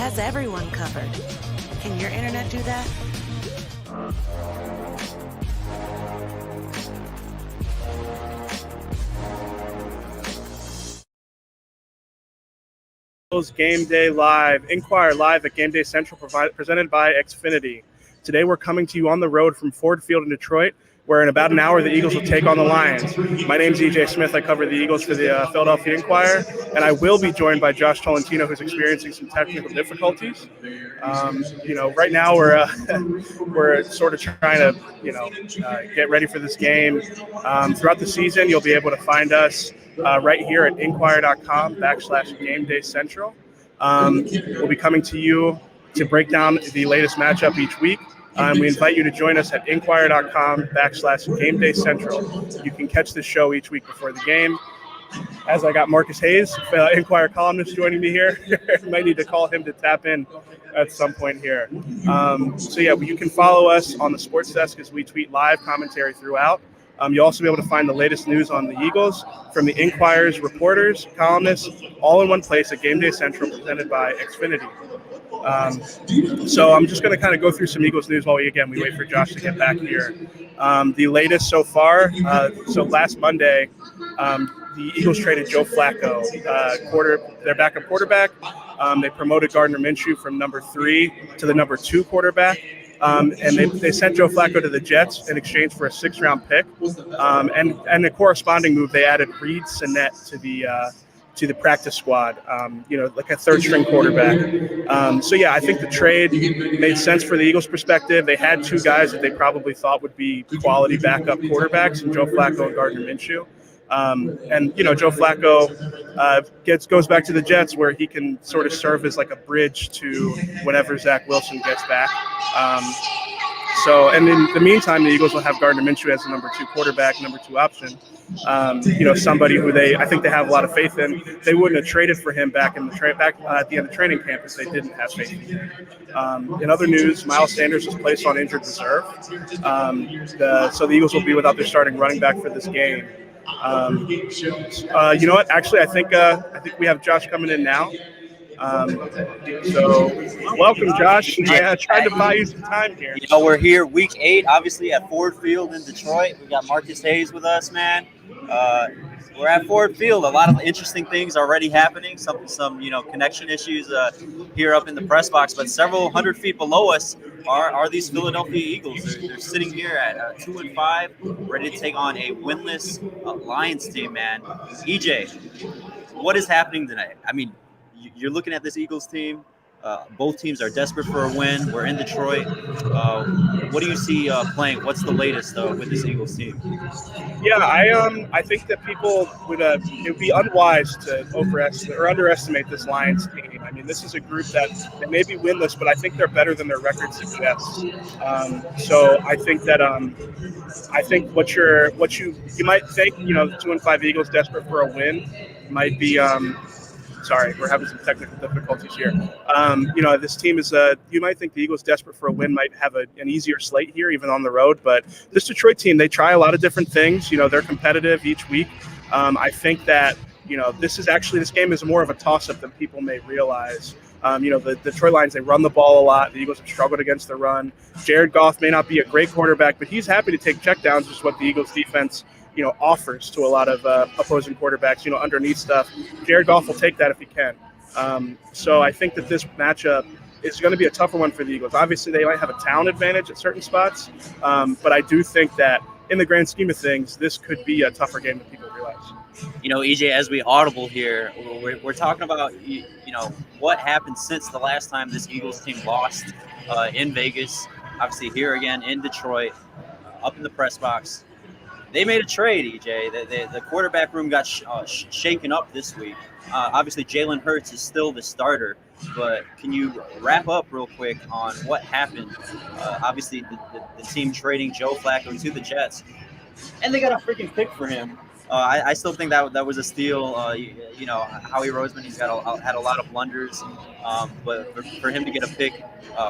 has everyone covered. Can your internet do that? Gameday Live, Inquirer live at Gameday Central, presented by Xfinity. Today we're coming to you on the road from Ford Field in Detroit, where in about an hour the Eagles will take on the Lions. My name's EJ Smith. I cover the Eagles for the Philadelphia Inquirer, and I will be joined by Josh Tolentino, who's experiencing some technical difficulties. Right now we're sort of trying to get ready for this game. Throughout the season, you'll be able to find us right here at inquirer.com/GameDayCentral. We'll be coming to you to break down the latest matchup each week. We invite you to join us at inquirer.com/GameDayCentral. You can catch the show each week before the game. As I got Marcus Hayes, Inquirer columnist, joining me here. Might need to call him to tap in at some point here. You can follow us on the Sports Desk as we tweet live commentary throughout. You'll also be able to find the latest news on the Eagles from the Inquirer's reporters, columnists, all in one place at Gameday Central, presented by Xfinity. So I'm just going to kind of go through some Eagles news while we wait for Josh to get back here. The latest so far, so last Monday, the Eagles traded Joe Flacco, their backup quarterback. They promoted Gardner Minshew from number 3 to the number 2 quarterback. And they sent Joe Flacco to the Jets in exchange for a 6th-round pick. And a corresponding move, they added Reed Sinnett to the practice squad, like a 3rd-string quarterback. I think the trade made sense for the Eagles' perspective. They had 2 guys that they probably thought would be quality backup quarterbacks, Joe Flacco and Gardner Minshew. Joe Flacco goes back to the Jets, where he can sort of serve as like a bridge to whenever Zach Wilson gets back. And in the meantime, the Eagles will have Gardner Minshew as the number 2 quarterback, number 2 option. Somebody who I think they have a lot of faith in. They wouldn't have traded for him back at the end of training camp if they didn't have faith in him. In other news, Miles Sanders was placed on injured reserve. So the Eagles will be without their starting running back for this game. You know what? Actually, I think we have Josh coming in now. Welcome, Josh. I tried to buy you some time here. We're here week 8, obviously at Ford Field in Detroit. We got Marcus Hayes with us, man. We're at Ford Field. A lot of interesting things already happening. Some connection issues here up in the press box, but several hundred feet below us are these Philadelphia Eagles. They're sitting here at 2-5, ready to take on a winless Lions team, man. EJ, what is happening tonight? I mean, you're looking at this Eagles team. Both teams are desperate for a win. We're in Detroit. What do you see playing? What's the latest with this Eagles team? Yeah, I think that people would it would be unwise to underestimate this Lions team. I mean, this is a group that they may be winless, but I think they're better than their record suggests. So I think that I think what you might think, 2-5 Eagles desperate for a win might be. Sorry, we're having some technical difficulties here. This team is you might think the Eagles desperate for a win might have an easier slate here, even on the road. But this Detroit team, they try a lot of different things. They're competitive each week. I think that, this game is more of a toss-up than people may realize. The Detroit Lions, they run the ball a lot. The Eagles have struggled against the run. Jared Goff may not be a great quarterback, but he's happy to take checkdowns, which is what the Eagles defense offers to a lot of opposing quarterbacks, underneath stuff. Jared Goff will take that if he can. So I think that this matchup is going to be a tougher one for the Eagles. Obviously, they might have a talent advantage at certain spots, but I do think that in the grand scheme of things, this could be a tougher game than people realize. EJ, as we audible here, we're talking about, what happened since the last time this Eagles team lost in Vegas, obviously here again in Detroit, up in the press box. They made a trade, EJ. The quarterback room got shaken up this week. Obviously, Jalen Hurts is still the starter, but can you wrap up real quick on what happened? Obviously, the team trading Joe Flacco to the Jets, and they got a freaking pick for him. I still think that was a steal. Howie Roseman, he's had a lot of blunders, but for him to get a pick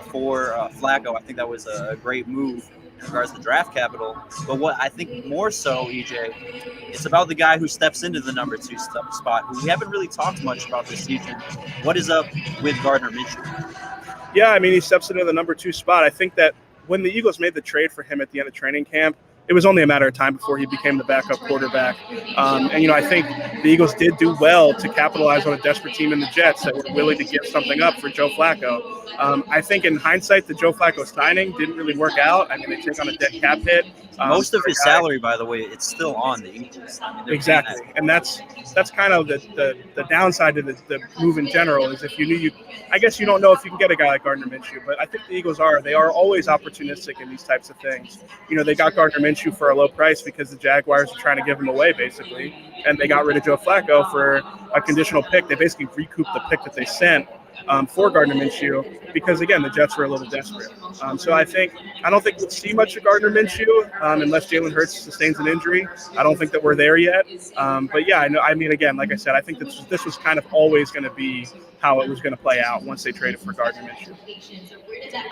for Flacco, I think that was a great move. in regards to draft capital. But what I think more so, EJ, it's about the guy who steps into the number 2 spot, who we haven't really talked much about this season. What is up with Gardner Minshew? Yeah, I mean, he steps into the number 2 spot. I think that when the Eagles made the trade for him at the end of training camp, it was only a matter of time before he became the backup quarterback. And I think the Eagles did do well to capitalize on a desperate team in the Jets that were willing to give something up for Joe Flacco. I think in hindsight, the Joe Flacco signing didn't really work out. I mean, they take on a dead cap hit. Most of his salary, by the way, it's still on the Eagles. I mean, exactly, and that's kind of the downside to the move in general is if you knew I guess you don't know if you can get a guy like Gardner Minshew, but I think the Eagles they are always opportunistic in these types of things. They got Gardner Minshew for a low price because the Jaguars are trying to give him away, basically, and they got rid of Joe Flacco for a conditional pick. They basically recouped the pick that they sent for Gardner Minshew because, again, the Jets were a little desperate. So I don't think we'll see much of Gardner Minshew unless Jalen Hurts sustains an injury. I don't think that we're there yet. But, yeah, I mean, again, like I said, I think this was kind of always going to be how it was going to play out once they traded for Gardner Minshew.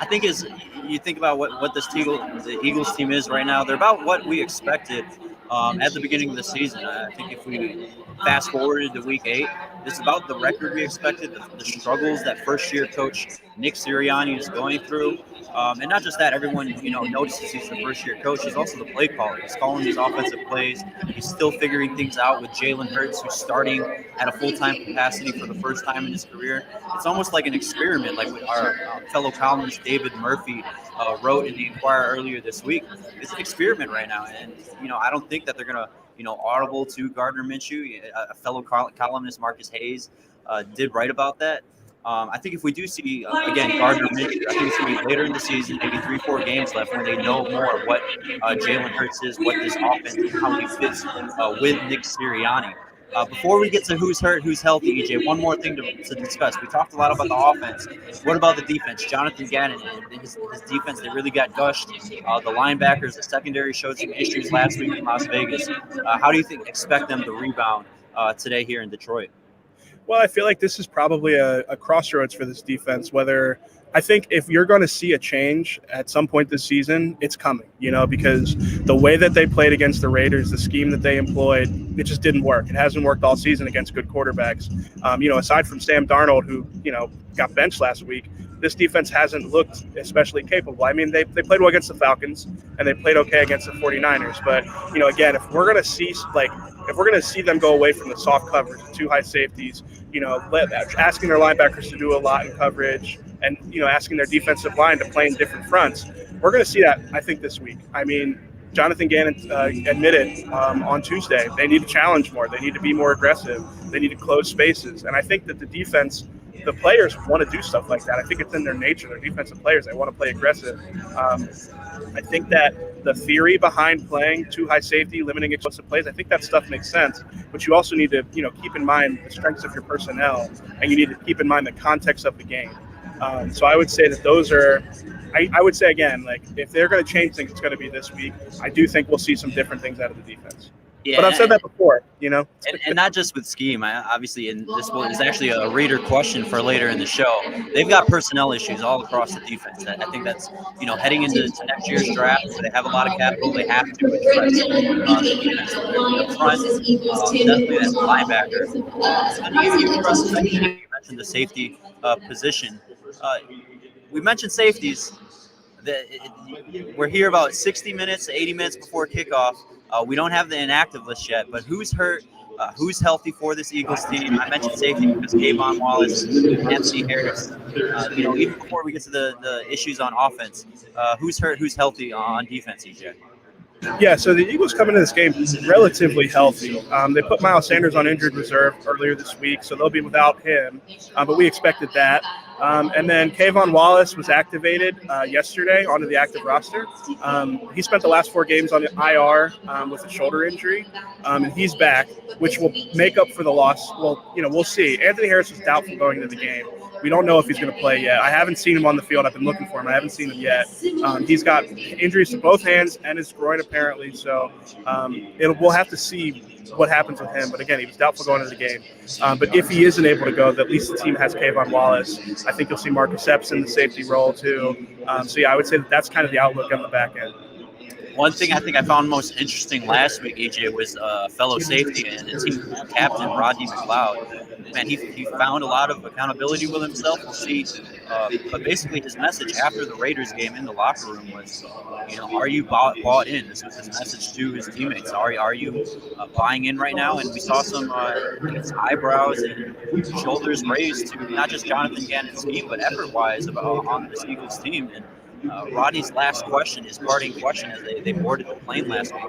I think as you think about what the Eagles team is right now, they're about what we expected at the beginning of the season. I think if we fast forwarded to week 8, it's about the record we expected, the struggles that first-year coach Nick Sirianni is going through. And not just that, everyone notices he's the first-year coach. He's also the play caller. He's calling these offensive plays. He's still figuring things out with Jalen Hurts, who's starting at a full-time capacity for the first time in his career. It's almost like an experiment, like our fellow columnist David Murphy wrote in the Inquirer earlier this week. It's an experiment right now, and I don't think that they're going to audible to Gardner Minshew. A fellow columnist, Marcus Hayes, did write about that. I think if we do see, again, Gardner Minshew, I think it's going to be later in the season, maybe 3-4 games left when they know more what Jalen Hurts is, what this offense and how he fits with Nick Sirianni. Before we get to who's hurt, who's healthy, EJ, one more thing to discuss. We talked a lot about the offense. What about the defense? Jonathan Gannon and his defense, they really got gushed. The linebackers, the secondary showed some issues last week in Las Vegas. How do you expect them to rebound today here in Detroit? Well, I feel like this is probably a crossroads for this defense, I think if you're going to see a change at some point this season, it's coming, because the way that they played against the Raiders, the scheme that they employed, it just didn't work. It hasn't worked all season against good quarterbacks. Aside from Sam Darnold, who, got benched last week, this defense hasn't looked especially capable. I mean, they played well against the Falcons and they played okay against the 49ers. But, again, if we're going to see them go away from the soft coverage, the 2 high safeties, asking their linebackers to do a lot in coverage and, asking their defensive line to play in different fronts, we're going to see that, I think, this week. I mean, Jonathan Gannon admitted on Tuesday they need to challenge more. They need to be more aggressive. They need to close spaces. And I think that the defense, the players want to do stuff like that. I think it's in their nature. They're defensive players. They want to play aggressive. I think that the theory behind playing 2 high safety, limiting explosive plays, I think that stuff makes sense. But you also need to, keep in mind the strengths of your personnel, and you need to keep in mind the context of the game. So I would say that those are. I would say again, like if they're going to change things, it's going to be this week. I do think we'll see some different things out of the defense. Yeah, but I've said that before, And not just with scheme, obviously, and this is actually a reader question for later in the show. They've got personnel issues all across the defense. I think that's, heading into next year's draft, they have a lot of capital. They have to address the defense. Up front, definitely as a linebacker. You mentioned the safety position. We mentioned safeties. We're here about 60 minutes, 80 minutes before kickoff. We don't have the inactive list yet, but who's hurt, who's healthy for this Eagles team? I mentioned safety because Kayvon Wallace, Anthony Harris. Even before we get to the issues on offense, who's hurt, who's healthy on defense, EJ? Yeah, so the Eagles come into this game relatively healthy. They put Miles Sanders on injured reserve earlier this week, so they'll be without him, but we expected that. And then Kayvon Wallace was activated yesterday onto the active roster. He spent the last 4 games on the IR with a shoulder injury, and he's back, which will make up for the loss. Well, we'll see. Anthony Harris was doubtful going into the game. We don't know if he's going to play yet. I haven't seen him on the field. I've been looking for him. I haven't seen him yet. He's got injuries to both hands and his groin apparently, so we'll have to see what happens with him. But again, he was doubtful going into the game. But if he isn't able to go, at least the team has Kayvon Wallace. I think you'll see Marcus Epps in the safety role too. So yeah, I would say that's kind of the outlook on the back end. One thing I think I found most interesting last week, EJ, was fellow safety and team captain Rodney McLeod. Man, he found a lot of accountability with himself. We'll see. But basically, his message after the Raiders game in the locker room was, are you bought in? This was his message to his teammates. Are you buying in right now? And we saw some his eyebrows and shoulders raised to not just Jonathan Gannon's scheme, but effort-wise on this Eagles team. And Rodney's last question, his parting question as they boarded the plane last week,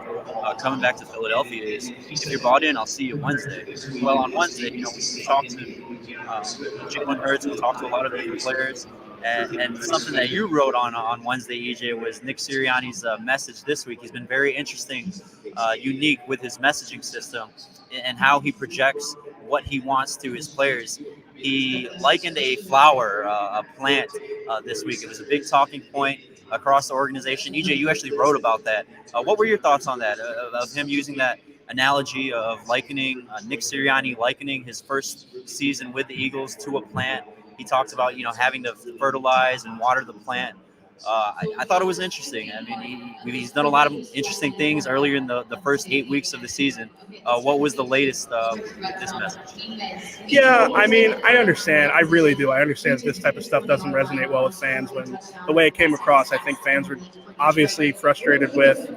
coming back to Philadelphia, is, if you're bought in, I'll see you Wednesday. Well, on Wednesday, we talked to Jalen Hurts, we talked to a lot of different players, and something that you wrote on Wednesday, EJ, was Nick Sirianni's message this week. He's been very interesting, unique with his messaging system and how he projects what he wants to his players. He likened a flower, a plant, this week. It was a big talking point across the organization. EJ, you actually wrote about that. What were your thoughts on that, of him using that analogy of likening Nick Sirianni likening his first season with the Eagles to a plant? He talks about having to fertilize and water the plant. I thought it was interesting. I mean, he's done a lot of interesting things earlier in the first 8 weeks of the season. What was the latest with this message? Yeah, I mean, I understand. I really do. I understand this type of stuff doesn't resonate well with fans. When the way it came across, I think fans were obviously frustrated with.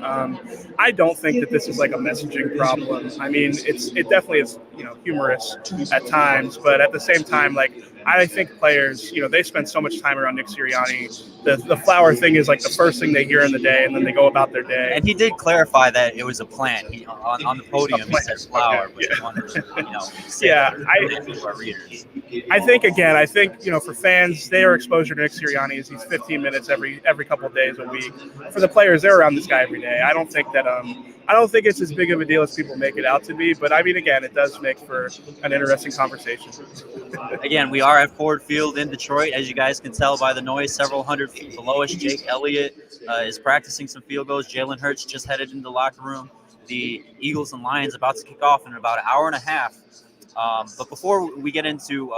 I don't think that this is like a messaging problem. I mean, it definitely is, humorous at times, but at the same time, like, I think players, they spend so much time around Nick Sirianni. The flower thing is like the first thing they hear in the day, and then they go about their day. And he did clarify that it was a plant. He, on the podium, he said flower, Okay. but he wanted to, Yeah, to our readers. I think, for fans, their exposure to Nick Sirianni is these 15 minutes every couple of days a week. For the players, they're around this guy every day. I don't think it's as big of a deal as people make it out to be. But I mean, again, it does make for an interesting conversation. Again, we are at Ford Field in Detroit. As you guys can tell by the noise, several hundred feet below us, Jake Elliott is practicing some field goals. Jalen Hurts just headed into the locker room. The Eagles and Lions about to kick off in about an hour and a half. But before we get into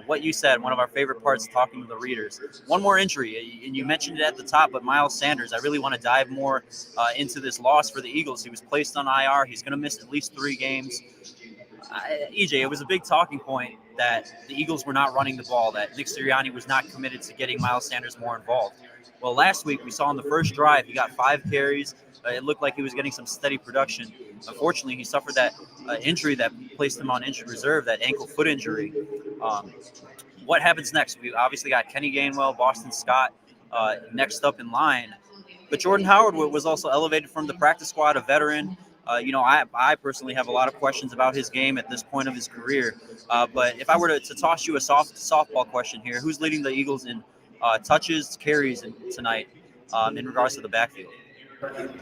what you said, one of our favorite parts, talking to the readers, one more injury, and you mentioned it at the top, but Miles Sanders, I really want to dive more into this loss for the Eagles. He was placed on IR. He's going to miss at least 3 games. EJ, it was a big talking point that the Eagles were not running the ball, that Nick Sirianni was not committed to getting Miles Sanders more involved. Well, last week we saw on the first drive, he got 5 carries. It looked like he was getting some steady production. Unfortunately, he suffered that injury that placed him on injured reserve, that ankle foot injury. What happens next? We obviously got Kenny Gainwell, Boston Scott next up in line. But Jordan Howard was also elevated from the practice squad, a veteran. I personally have a lot of questions about his game at this point of his career. But if I were to toss you a softball question here, who's leading the Eagles in touches, carries tonight in regards to the backfield?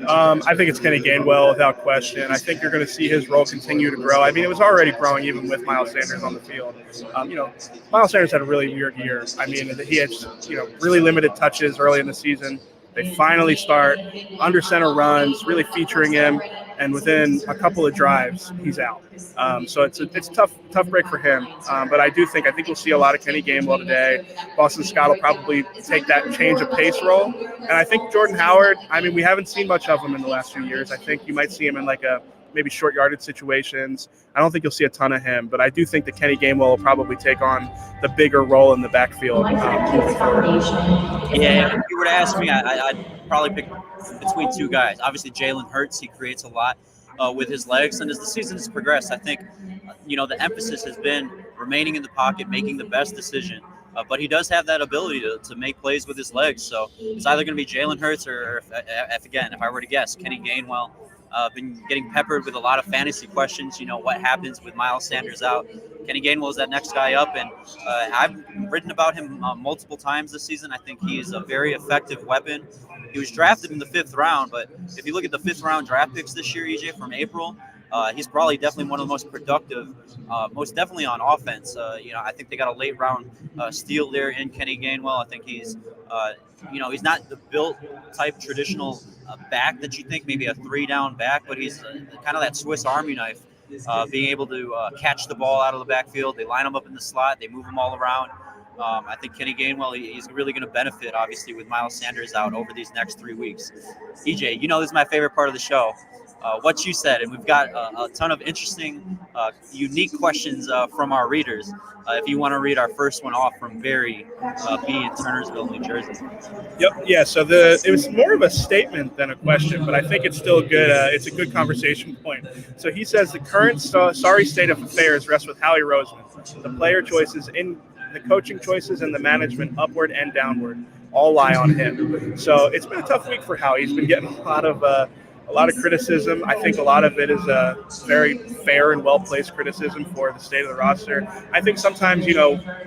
I think it's Kenny Gainwell without question. I think you're going to see his role continue to grow. I mean, it was already growing even with Miles Sanders on the field. Miles Sanders had a really weird year. I mean, he had really limited touches early in the season. They finally start under center runs, really featuring him, and within a couple of drives, he's out. So it's a tough break for him. But I think we'll see a lot of Kenny Gainwell today. Boston Scott will probably take that change of pace role. And I think Jordan Howard, I mean, we haven't seen much of him in the last few years. I think you might see him in maybe short yardage situations. I don't think you'll see a ton of him, but I do think that Kenny Gainwell will probably take on the bigger role in the backfield. Yeah, if you were to ask me, I'd probably pick between 2 guys. Obviously, Jalen Hurts, he creates a lot with his legs, and as the season has progressed, I think the emphasis has been remaining in the pocket, making the best decision. But he does have that ability to make plays with his legs. So it's either going to be Jalen Hurts or, if I were to guess, Kenny Gainwell. Been getting peppered with a lot of fantasy questions. What happens with Miles Sanders out? Kenny Gainwell is that next guy up, and I've written about him multiple times this season. I think he is a very effective weapon. He was drafted in the 5th round, but if you look at the 5th round draft picks this year, EJ, from April, he's probably definitely one of the most productive, most definitely on offense. I think they got a late round steal there in Kenny Gainwell. I think he's he's not the built type traditional back that you think, maybe a 3-down back, but he's kind of that Swiss Army knife, being able to catch the ball out of the backfield. They line him up in the slot. They move him all around. I think Kenny Gainwell, he's really going to benefit, obviously, with Miles Sanders out over these next 3 weeks. EJ, you know this is my favorite part of the show. What you said, and we've got a ton of interesting, unique questions from our readers. If you want to read our first one off from Barry B in Turnersville, New Jersey. Yep. Yeah. So it was more of a statement than a question, but I think it's still good. It's a good conversation point. So he says the current sorry state of affairs rests with Howie Roseman. The player choices, in the coaching choices, and the management, upward and downward, all lie on him. So it's been a tough week for Howie. He's been getting a lot of criticism. I think a lot of it is a very fair and well-placed criticism for the state of the roster. I think sometimes,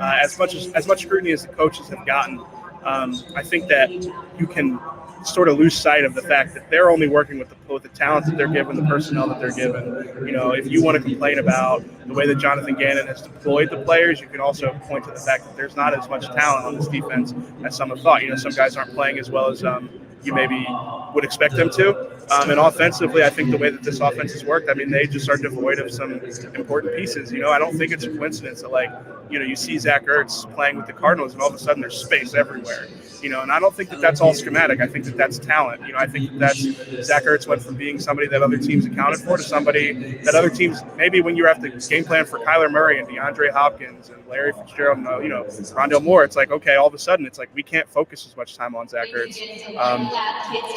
as much scrutiny as the coaches have gotten, I think that you can sort of lose sight of the fact that they're only working with the talents that they're given, the personnel that they're given. If you want to complain about the way that Jonathan Gannon has deployed the players, you can also point to the fact that there's not as much talent on this defense as some have thought. Some guys aren't playing as well as you maybe would expect them to. And offensively, I think the way that this offense has worked, they just are devoid of some important pieces. I don't think it's a coincidence that, you see Zach Ertz playing with the Cardinals and all of a sudden there's space everywhere. And I don't think that that's all schematic. I think that that's talent. I think that's Zach Ertz went from being somebody that other teams accounted for to somebody that other teams, maybe when you have to game plan for Kyler Murray and DeAndre Hopkins and Larry Fitzgerald and, Rondale Moore, it's like, okay, all of a sudden it's like we can't focus as much time on Zach Ertz.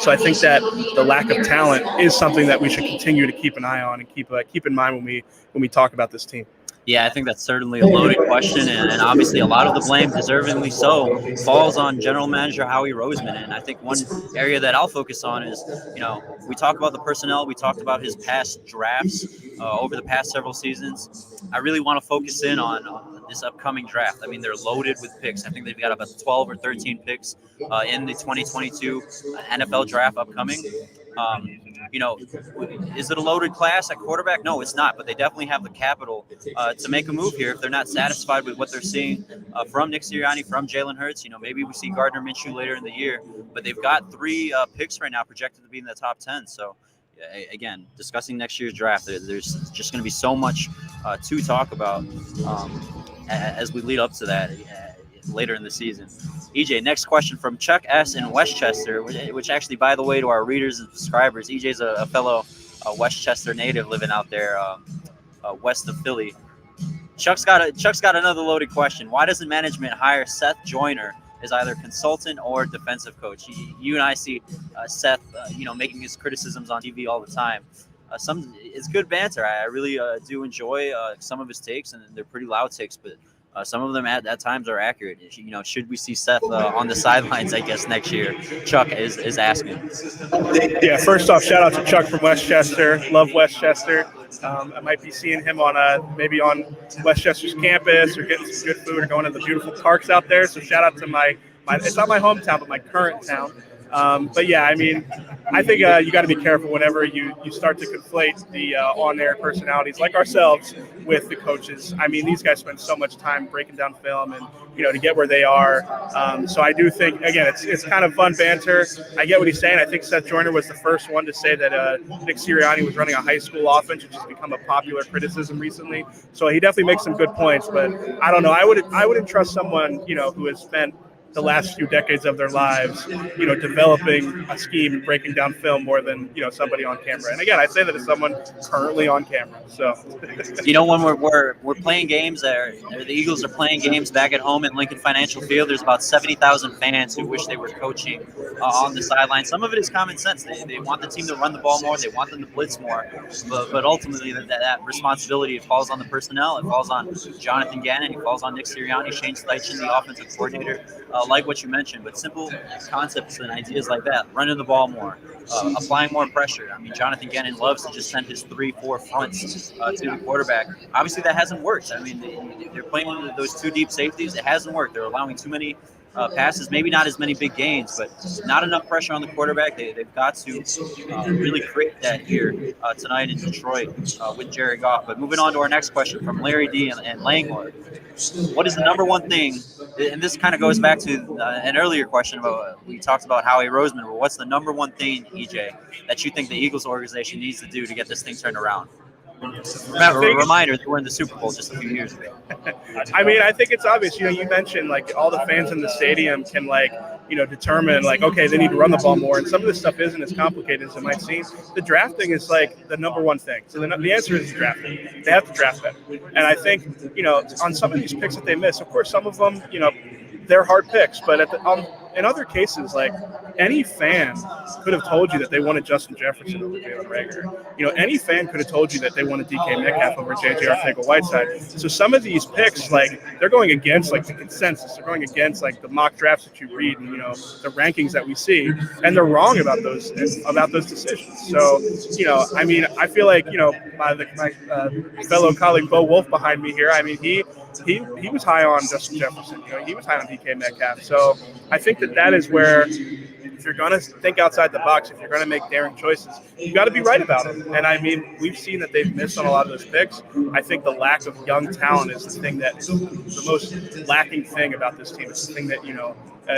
So I think that the lack of talent is something that we should continue to keep an eye on and keep in mind when we talk about this team. Yeah, I think that's certainly a loaded question, and obviously a lot of the blame, deservingly so, falls on General Manager Howie Roseman. And I think one area that I'll focus on is, we talk about the personnel, we talked about his past drafts over the past several seasons. I really want to focus in on this upcoming draft. They're loaded with picks. I think they've got about 12 or 13 picks in the 2022 NFL draft upcoming. Is it a loaded class at quarterback? No, it's not, but they definitely have the capital to make a move here if they're not satisfied with what they're seeing from Nick Sirianni, from Jalen Hurts. Maybe we see Gardner Minshew later in the year, but they've got 3 picks right now projected to be in the top 10. So, again, discussing next year's draft, there's just going to be so much to talk about as we lead up to that later in the season. EJ, next question from Chuck S. in Westchester, which actually, by the way, to our readers and subscribers, EJ's a fellow Westchester native living out there west of Philly. Chuck's got another loaded question. Why doesn't management hire Seth Joyner as either consultant or defensive coach? You and I see Seth, making his criticisms on TV all the time. It's good banter. I really do enjoy some of his takes, and they're pretty loud takes, but some of them at times are accurate. Should we see Seth on the sidelines, I guess, next year? Chuck is asking. Yeah, first off, shout out to Chuck from Westchester. Love Westchester. I might be seeing him maybe on Westchester's campus or getting some good food or going to the beautiful parks out there. So shout out to my it's not my hometown, but my current town. But yeah, I think you got to be careful whenever you start to conflate the on-air personalities like ourselves with the coaches. These guys spend so much time breaking down film and, to get where they are. So I do think, again, it's kind of fun banter. I get what he's saying. I think Seth Joyner was the first one to say that Nick Sirianni was running a high school offense, which has become a popular criticism recently. So he definitely makes some good points, but I don't know. I wouldn't trust someone, who has spent the last few decades of their lives, developing a scheme and breaking down film more than, somebody on camera. And again, I say that as someone currently on camera. So, when we're playing games there, the Eagles are playing games back at home at Lincoln Financial Field. There's about 70,000 fans who wish they were coaching on the sideline. Some of it is common sense. They want the team to run the ball more. They want them to blitz more. But ultimately, that responsibility, it falls on the personnel. It falls on Jonathan Gannon. It falls on Nick Sirianni, Shane Steichen, the offensive coordinator. Like what you mentioned, but simple concepts and ideas like that, running the ball more, applying more pressure. Jonathan Gannon loves to just send his 3-4 fronts to the quarterback. Obviously, that hasn't worked. They're playing those 2 deep safeties. It hasn't worked. They're allowing too many passes, maybe not as many big gains, but not enough pressure on the quarterback. They've got to really create that here tonight in Detroit with Jared Goff. But moving on to our next question from Larry D. and Langhorne. What is the number one thing, and this kind of goes back to an earlier question about, we talked about Howie Roseman, but what's the number one thing, EJ, that you think the Eagles organization needs to do to get this thing turned around? Remember, a reminder, they were in the Super Bowl just a few years ago. I mean, I think it's obvious. You mentioned like all the fans in the stadium can determine like, okay, they need to run the ball more, and some of this stuff isn't as complicated as it might seem. The drafting is like the number one thing. So the answer is drafting. They have to draft better, and I think on some of these picks that they miss, of course, some of them they're hard picks, but in other cases, like any fan could have told you that they wanted Justin Jefferson over Jalen Reagor. Any fan could have told you that they wanted DK Metcalf over J.J. Arcega-Whiteside. So some of these picks, like they're going against like the consensus, they're going against like the mock drafts that you read and the rankings that we see, and they're wrong about those decisions. So I mean, I feel like my fellow colleague Bo Wolf behind me here. I mean, he was high on Justin Jefferson. He was high on DK Metcalf. So I think that is where, if you're going to think outside the box, if you're going to make daring choices, you got to be right about them. And I mean, we've seen that they've missed on a lot of those picks. I think the lack of young talent is the thing that the most lacking thing about this team. It's the thing that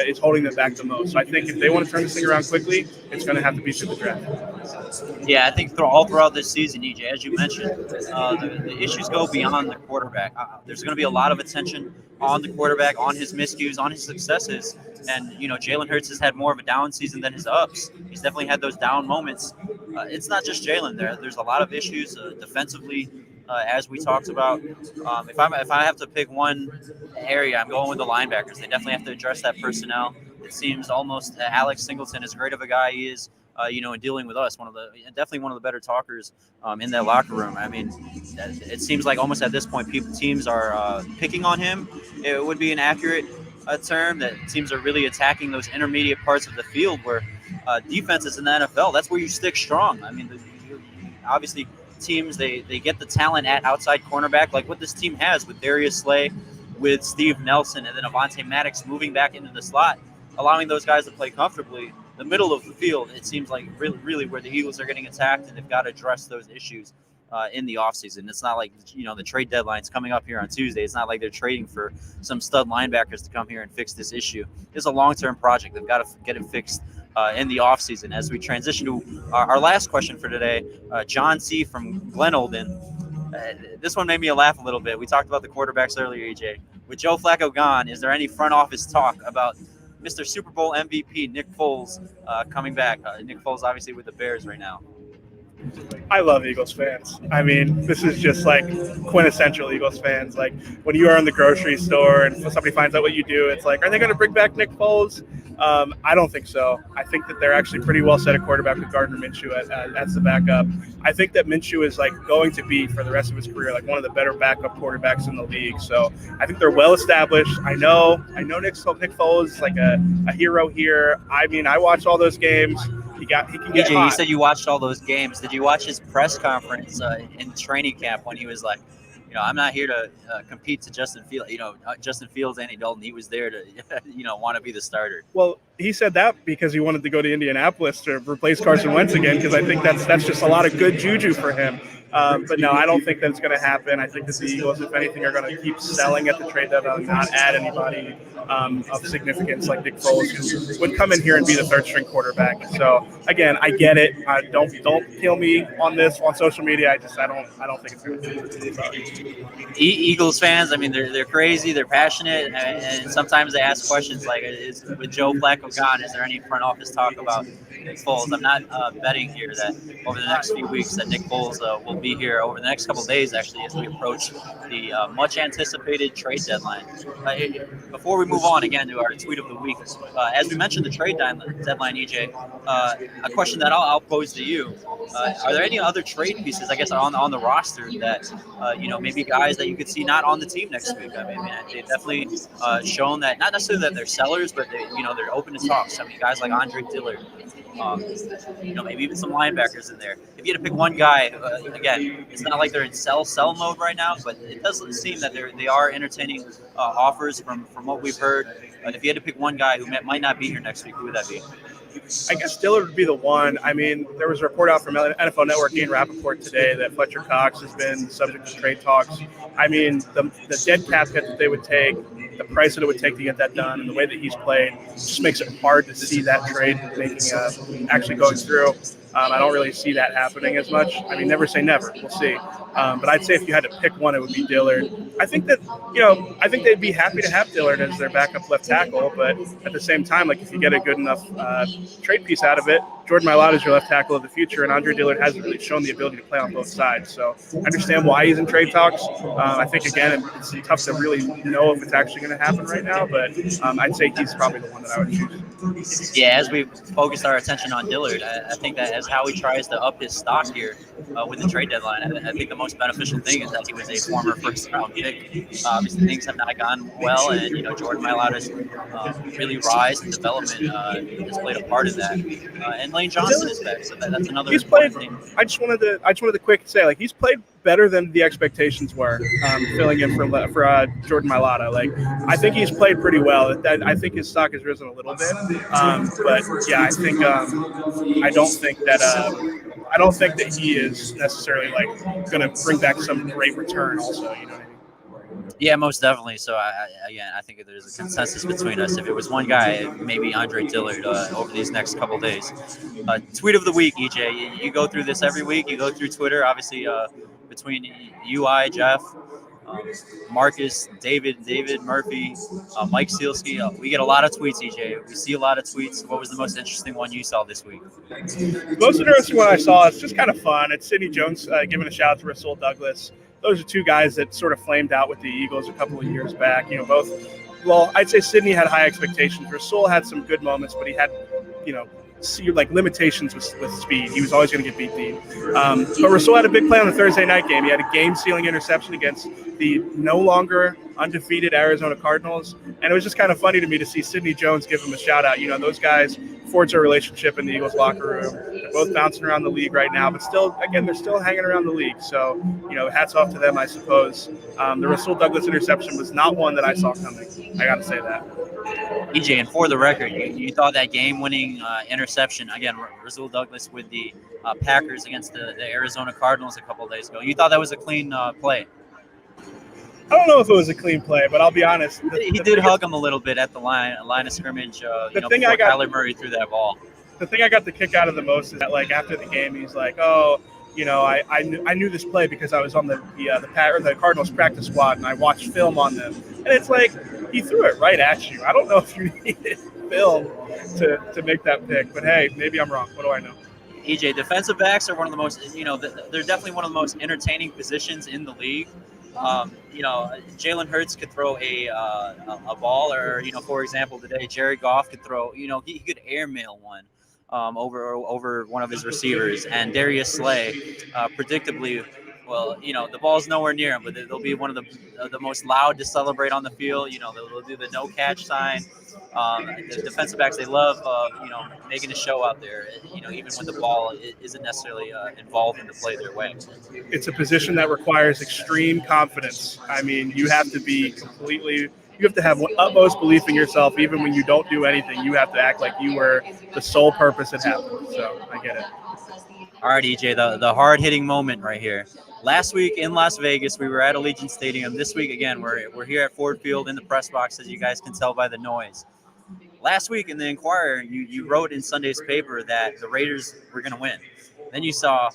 is holding them back the most. So I think if they want to turn this thing around quickly, it's going to have to be through the draft. Yeah, I think all throughout this season, EJ, as you mentioned, the issues go beyond the quarterback. There's going to be a lot of attention on the quarterback, on his miscues, on his successes. And, Jalen Hurts has had more of a down season than his ups. He's definitely had those down moments. It's not just Jalen there. There's a lot of issues defensively, as we talked about. If I have to pick one area, I'm going with the linebackers. They definitely have to address that personnel. It seems almost Alex Singleton, as great of a guy he is, in dealing with us, definitely one of the better talkers in that locker room. I mean, it seems like almost at this point, teams are picking on him. It would be an accurate term that teams are really attacking those intermediate parts of the field where defenses in the NFL, that's where you stick strong. I mean, obviously teams, they get the talent at outside cornerback, like what this team has with Darius Slay, with Steve Nelson, and then Avonte Maddox moving back into the slot, allowing those guys to play comfortably. The middle of the field, it seems like really where the Eagles are getting attacked, and they've got to address those issues in the offseason. It's not like, the trade deadline's coming up here on Tuesday. It's not like they're trading for some stud linebackers to come here and fix this issue. It's a long-term project. They've got to get it fixed in the offseason. As we transition to our last question for today, John C. from Glen Olden. This one made me laugh a little bit. We talked about the quarterbacks earlier, EJ. With Joe Flacco gone, is there any front office talk about Mr. Super Bowl MVP Nick Foles coming back? Nick Foles obviously with the Bears right now. I love Eagles fans. I mean, this is just like quintessential Eagles fans. Like when you are in the grocery store and somebody finds out what you do, it's like, are they going to bring back Nick Foles? I don't think so. I think that they're actually pretty well set at quarterback with Gardner Minshew as the backup. I think that Minshew is like going to be for the rest of his career like one of the better backup quarterbacks in the league. So I think they're well established. I know Nick Foles is like a hero here. I mean, I watch all those games. He can get EJ, hot. You said you watched all those games. Did you watch his press conference in training camp when he was like, I'm not here to compete to Justin Fields. Justin Fields, Andy Dalton. He was there to, want to be the starter. Well, he said that because he wanted to go to Indianapolis to replace Carson Wentz again, because I think that's just a lot of good juju for him. But no, I don't think that's going to happen. I think that the Eagles, if anything, are going to keep selling at the trade deadline, not add anybody of significance like Nick Foles, who would come in here and be the third-string quarterback. So again, I get it. Don't kill me on this on social media. I don't think it's going to happen. Eagles fans, I mean, they're crazy, they're passionate, and sometimes they ask questions like, with Joe Flacco gone, is there any front office talk about Nick Foles? I'm not betting here that over the next few weeks that Nick Foles will be here over the next couple of days, actually, as we approach the much anticipated trade deadline. Before we move on again to our tweet of the week, as we mentioned the trade deadline, EJ, a question that I'll pose to you: are there any other trade pieces, I guess, on the roster that maybe guys that you could see not on the team next week? I mean, they've definitely shown that, not necessarily that they're sellers, but they're open to talks. I mean, guys like Andre Dillard. Maybe even some linebackers in there. If you had to pick one guy, again, it's not like they're in sell mode right now, but it does seem that they are entertaining offers from what we've heard. If you had to pick one guy who might not be here next week, who would that be? I guess Dillard would be the one. I mean, there was a report out from NFL Network, Ian Rappaport, today that Fletcher Cox has been subject to trade talks. I mean, the dead cap hit that they would take, the price that it would take to get that done, and the way that he's played just makes it hard to see that trade actually going through. I don't really see that happening as much. I mean, never say never. We'll see. But I'd say if you had to pick one, it would be Dillard. I think they'd be happy to have Dillard as their backup left tackle, but at the same time, like if you get a good enough trade piece out of it, Jordan Mailata is your left tackle of the future, and Andre Dillard hasn't really shown the ability to play on both sides. So I understand why he's in trade talks. I think, again, it's tough to really know if it's actually going to happen right now, but I'd say he's probably the one that I would choose. Yeah, as we focused our attention on Dillard, I think that as Howie tries to up his stock here with the trade deadline, I think the most beneficial thing is that he was a former first-round pick. Obviously, things have not gone well, and Jordan Mailata's really rise and development has played a part in that. And Lane Johnson is back, so that's another. He's played. Thing. I just wanted to quick say, like, he's played better than the expectations were, filling in for Jordan Mailata. Like, I think he's played pretty well. I think his stock has risen a little bit, but yeah, I think I don't think that he is necessarily like going to bring back some great return. Also, you know what I mean? Yeah, most definitely. So I think there's a consensus between us. If it was one guy, maybe Andre Dillard over these next couple days. Tweet of the week, EJ. You go through this every week. You go through Twitter, obviously, between UI, Jeff, Marcus, David Murphy, Mike Sealski. We get a lot of tweets, EJ. We see a lot of tweets. What was the most interesting one you saw this week? The most interesting one I saw, it's just kind of fun. It's Sidney Jones giving a shout out to Rasul Douglas. Those are two guys that sort of flamed out with the Eagles a couple of years back. Both. Well, I'd say Sidney had high expectations. Rasul had some good moments, but he had, limitations with speed. He was always going to get beat deep. But Rasul had a big play on the Thursday night game. He had a game-sealing interception against the no longer undefeated Arizona Cardinals. And it was just kind of funny to me to see Sidney Jones give him a shout-out. Those guys forged a relationship in the Eagles locker room. They're both bouncing around the league right now, but still, again, they're still hanging around the league. So, hats off to them, I suppose. The Rasul Douglas interception was not one that I saw coming. I got to say that. EJ, and for the record, you thought that game-winning interception, again, Rasul Douglas with the Packers against the Arizona Cardinals a couple of days ago, you thought that was a clean play? I don't know if it was a clean play, but I'll be honest. He did hug him a little bit at the line of scrimmage, before Kyler Murray threw that ball. The thing I got the kick out of the most is that, like, after the game, he's like, "Oh, I knew this play because I was on the Cardinals practice squad and I watched film on them." And it's like, he threw it right at you. I don't know if you needed film to make that pick, but hey, maybe I'm wrong. What do I know? EJ, defensive backs are one of the most, they're definitely one of the most entertaining positions in the league. Jalen Hurts could throw a ball, or for example, today Jared Goff could throw. He could airmail one over one of his receivers, and Darius Slay, predictably, well, the ball's nowhere near him, but they'll be one of the most loud to celebrate on the field. They'll do the no catch sign. The defensive backs, they love making a show out there. Even when the ball isn't necessarily involved in the play their way. It's a position that requires extreme confidence. I mean, you have to have utmost belief in yourself, even when you don't do anything. You have to act like you were the sole purpose it happened. So I get it. All right, EJ, the hard-hitting moment right here. Last week in Las Vegas, we were at Allegiant Stadium. This week, again, we're here at Ford Field in the press box, as you guys can tell by the noise. Last week in the Inquirer, you wrote in Sunday's paper that the Raiders were going to win. Then you saw,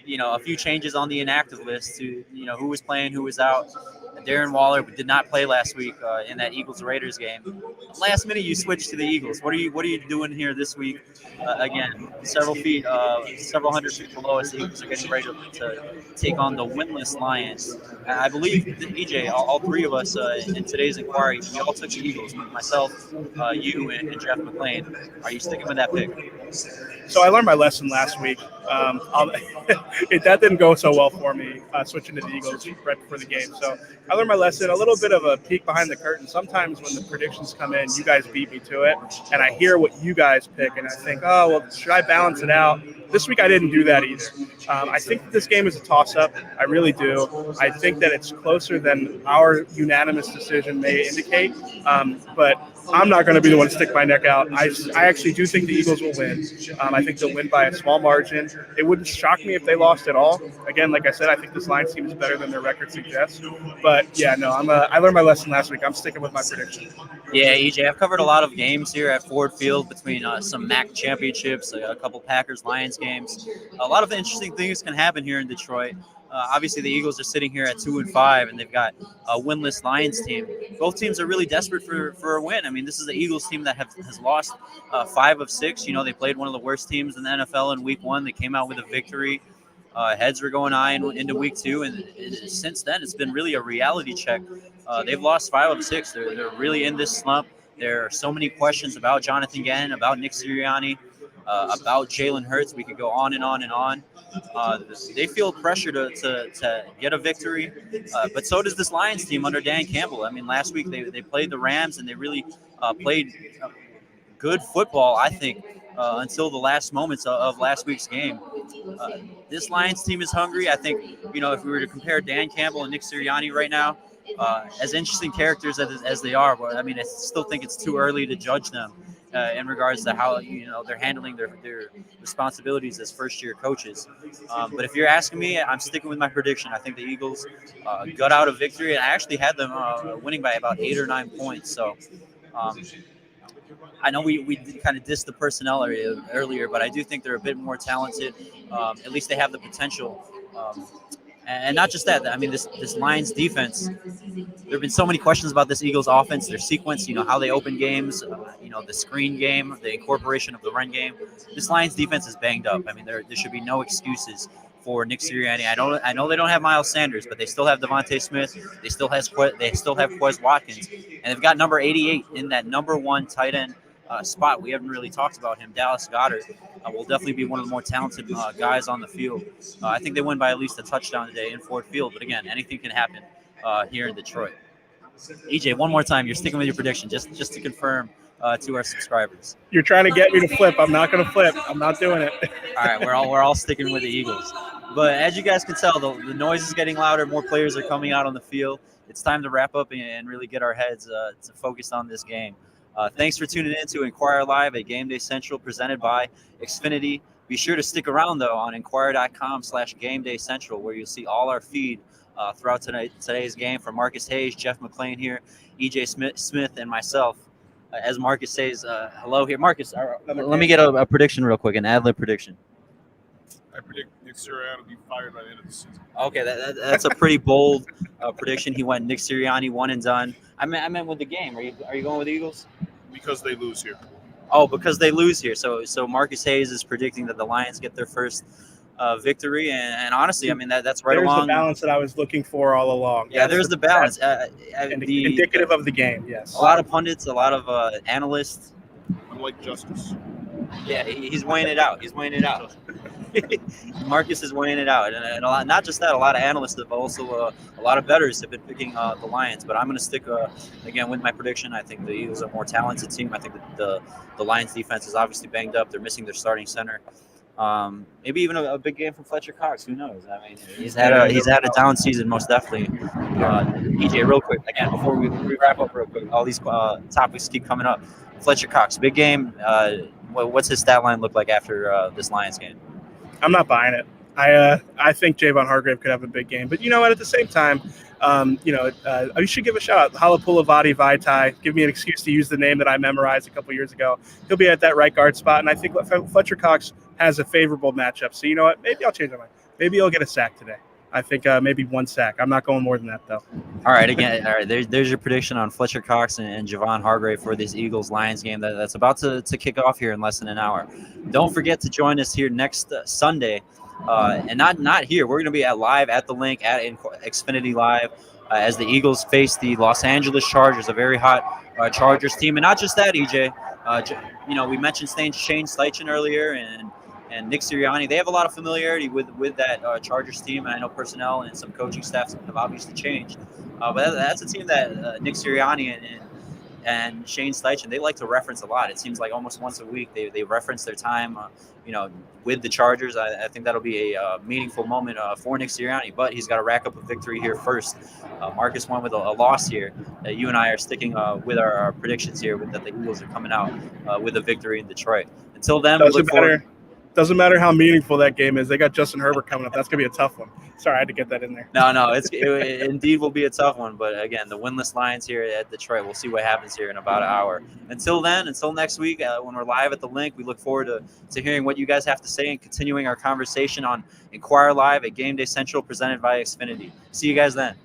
a few changes on the inactive list to, who was playing, who was out. Darren Waller did not play last week in that Eagles-Raiders game. Last minute, you switched to the Eagles. What are you doing here this week? Again, several hundred feet below us, the Eagles are getting ready to take on the winless Lions. I believe, EJ, all three of us in today's inquiry, we all took the Eagles. Myself, you, and Jeff McClain. Are you sticking with that pick? So I learned my lesson last week. That didn't go so well for me, switching to the Eagles right before the game. So I learned my lesson. A little bit of a peek behind the curtain. Sometimes when the predictions come in, you guys beat me to it, and I hear what you guys pick, and I think, oh, well, should I balance it out? This week I didn't do that either. I think that this game is a toss-up. I really do. I think that it's closer than our unanimous decision may indicate. But I'm not going to be the one to stick my neck out. I actually do think the Eagles will win. I think they'll win by a small margin. It wouldn't shock me if they lost at all. Again, like I said, I think this Lions team is better than their record suggests. But yeah, no, I learned my lesson last week. I'm sticking with my prediction. Yeah, EJ, I've covered a lot of games here at Ford Field between some MAC championships, a couple Packers-Lions games. A lot of interesting things can happen here in Detroit. Obviously, the Eagles are sitting here at 2-5, and they've got a winless Lions team. Both teams are really desperate for a win. I mean, this is the Eagles team that has lost 5 of 6. You know, they played one of the worst teams in the NFL in Week 1. They came out with a victory. Heads were going high into Week 2, and since then, it's been really a reality check. They've lost 5 of 6. They're really in this slump. There are so many questions about Jonathan Gannon, about Nick Sirianni, about Jalen Hurts. We could go on and on and on. They feel pressure to get a victory, but so does this Lions team under Dan Campbell. I mean, last week they played the Rams, and they really played good football, I think, until the last moments of last week's game. This Lions team is hungry. I think, you know, if we were to compare Dan Campbell and Nick Sirianni right now, as interesting characters as they are, but I mean, I still think it's too early to judge them in regards to how, you know, they're handling their responsibilities as first-year coaches. But if you're asking me, I'm sticking with my prediction. I think the Eagles got out a victory, and I actually had them winning by about 8 or 9 points. So I know we kind of dissed the personnel earlier, but I do think they're a bit more talented. At least they have the potential. And not just that, I mean, this Lions defense, there have been so many questions about this Eagles offense, their sequence, you know, how they open games, you know, the screen game, the incorporation of the run game. This Lions defense is banged up. I mean, there should be no excuses for Nick Sirianni. I know they don't have Miles Sanders, but they still have Devontae Smith. They still have Quez Watkins, and they've got number 88 in that number 1 tight end spot. We haven't really talked about him. Dallas Goedert will definitely be one of the more talented guys on the field. I think they win by at least a touchdown today in Ford Field. But again, anything can happen here in Detroit. EJ, one more time, you're sticking with your prediction, just to confirm to our subscribers. You're trying to get me to flip. I'm not going to flip. I'm not doing it. All right, we're all sticking with the Eagles. But as you guys can tell, the noise is getting louder. More players are coming out on the field. It's time to wrap up and really get our heads focused on this game. Thanks for tuning in to Inquirer Live at Gameday Central, presented by Xfinity. Be sure to stick around, though, on Inquirer.com/Gameday Central, where you'll see all our feed throughout today's game from Marcus Hayes, Jeff McClain here, EJ Smith, and myself. As Marcus says, hello here. Marcus, let me get a prediction real quick, an ad-lib prediction. I predict Nick Sirianni will be fired by the end of the season. Okay, that's a pretty bold prediction. He went Nick Sirianni, one and done. I meant with the game. Are you going with the Eagles? Because they lose here. Oh, because they lose here. So Marcus Hayes is predicting that the Lions get their first victory, and honestly, I mean that's right along. There's the balance that I was looking for all along. Yeah, there's the balance. Indicative of the game, yes. A lot of pundits, a lot of analysts. Unlike Justice. Yeah, he's weighing it out. Marcus is weighing it out, and a lot, not just that, a lot of analysts have also a lot of bettors have been picking the Lions. But I'm going to stick again with my prediction. I think the Eagles are a more talented team. I think that the Lions defense is obviously banged up. They're missing their starting center. Maybe even a big game from Fletcher Cox. Who knows? I mean, he's had a down season, most definitely. EJ, real quick again before we wrap up real quick. All these topics keep coming up. Fletcher Cox, big game. What's his stat line look like after this Lions game? I'm not buying it. I think Javon Hargrave could have a big game, but you know what? At the same time, you should give a shout out. Halapulavati Vaitai. Give me an excuse to use the name that I memorized a couple years ago. He'll be at that right guard spot, and I think Fletcher Cox has a favorable matchup. So you know what? Maybe I'll change my mind. Maybe he'll get a sack today. I think maybe one sack. I'm not going more than that, though. All right, there's your prediction on Fletcher Cox and Javon Hargrave for this Eagles-Lions game that's about to kick off here in less than an hour. Don't forget to join us here next Sunday, and not here. We're going to be live at the link at Xfinity Live as the Eagles face the Los Angeles Chargers, a very hot Chargers team. And not just that, EJ. We mentioned Shane Steichen earlier and Nick Sirianni. They have a lot of familiarity with that Chargers team, and I know personnel and some coaching staffs have obviously changed. But that's a team that Nick Sirianni and Shane Steichen, they like to reference a lot. It seems like almost once a week they reference their time, with the Chargers. I think that'll be a meaningful moment for Nick Sirianni, but he's got to rack up a victory here first. Marcus went with a loss here. You and I are sticking with our predictions here that the Eagles are coming out with a victory in Detroit. Until then, we look forward. Doesn't matter how meaningful that game is. They got Justin Herbert coming up. That's going to be a tough one. Sorry, I had to get that in there. No, it indeed will be a tough one. But again, the winless Lions here at Detroit. We'll see what happens here in about an hour. Until then, until next week, when we're live at the link, we look forward to hearing what you guys have to say and continuing our conversation on Inquirer Live at Game Day Central, presented by Xfinity. See you guys then.